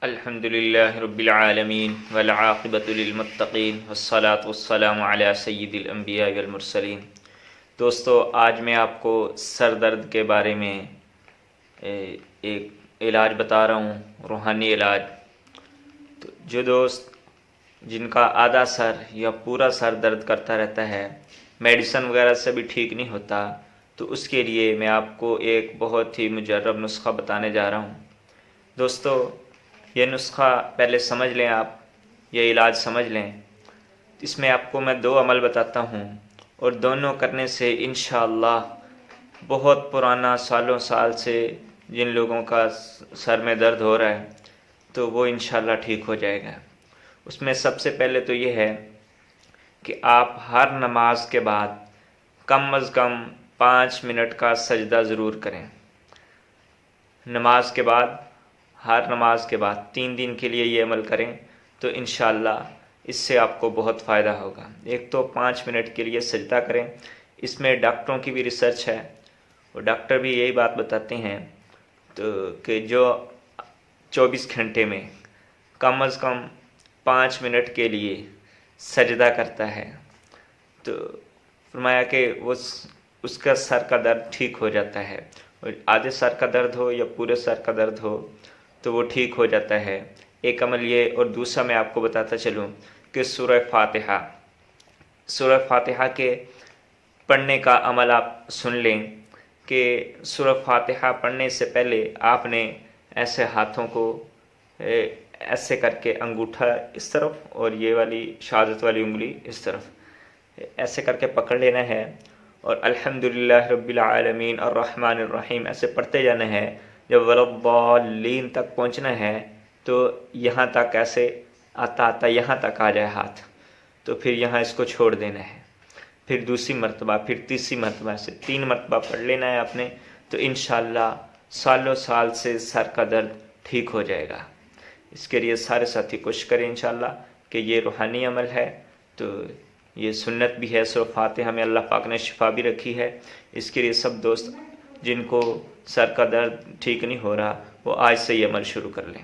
الحمدللہ رب العالمین والعاقبۃ للمتقین والصلاة والسلام علی سید الانبیاء والمرسلین۔ دوستو، آج میں آپ کو سر درد کے بارے میں ایک علاج بتا رہا ہوں، روحانی علاج۔ تو جو دوست جن کا آدھا سر یا پورا سر درد کرتا رہتا ہے، میڈیسن وغیرہ سے بھی ٹھیک نہیں ہوتا، تو اس کے لیے میں آپ کو ایک بہت ہی مجرب نسخہ بتانے جا رہا ہوں۔ دوستو، یہ نسخہ پہلے سمجھ لیں، آپ یہ علاج سمجھ لیں۔ اس میں آپ کو میں 2 عمل بتاتا ہوں، اور دونوں کرنے سے انشاءاللہ بہت پرانا سالوں سال سے جن لوگوں کا سر میں درد ہو رہا ہے تو وہ انشاءاللہ ٹھیک ہو جائے گا۔ اس میں سب سے پہلے تو یہ ہے کہ آپ ہر نماز کے بعد کم از کم 5 منٹ کا سجدہ ضرور کریں۔ نماز کے بعد، ہر نماز کے بعد 3 دن کے لیے یہ عمل کریں تو انشاءاللہ اس سے آپ کو بہت فائدہ ہوگا۔ ایک تو 5 منٹ کے لیے سجدہ کریں۔ اس میں ڈاکٹروں کی بھی ریسرچ ہے، اور ڈاکٹر بھی یہی بات بتاتے ہیں تو کہ جو 24 گھنٹے میں کم از کم 5 منٹ کے لیے سجدہ کرتا ہے تو فرمایا کہ اس کا سر کا درد ٹھیک ہو جاتا ہے، اور آدھے سر کا درد ہو یا پورے سر کا درد ہو تو وہ ٹھیک ہو جاتا ہے۔ ایک عمل یہ، اور دوسرا میں آپ کو بتاتا چلوں کہ سورہ فاتحہ کے پڑھنے کا عمل آپ سن لیں کہ سورہ فاتحہ پڑھنے سے پہلے آپ نے ایسے ہاتھوں کو ایسے کر کے، انگوٹھا اس طرف اور یہ والی شہادت والی انگلی اس طرف ایسے کر کے پکڑ لینا ہے، اور الحمدللہ رب العالمین الرحمن الرحیم ایسے پڑھتے جانا ہے۔ جب وَلَضَّالِّينَ تک پہنچنا ہے تو یہاں تک ایسے آتا یہاں تک آ جائے ہاتھ، تو پھر یہاں اس کو چھوڑ دینا ہے۔ پھر دوسری مرتبہ، پھر تیسری مرتبہ، سے 3 مرتبہ پڑھ لینا ہے آپ نے، تو انشاءاللہ سالوں سال سے سر کا درد ٹھیک ہو جائے گا۔ اس کے لیے سارے ساتھی کوشش کریں انشاءاللہ کہ یہ روحانی عمل ہے، تو یہ سنت بھی ہے۔ سورہ فاتحہ میں اللہ پاک نے شفا بھی رکھی ہے۔ اس کے لیے سب دوست جن کو سر کا درد ٹھیک نہیں ہو رہا، وہ آج سے یہ عمل شروع کر لیں۔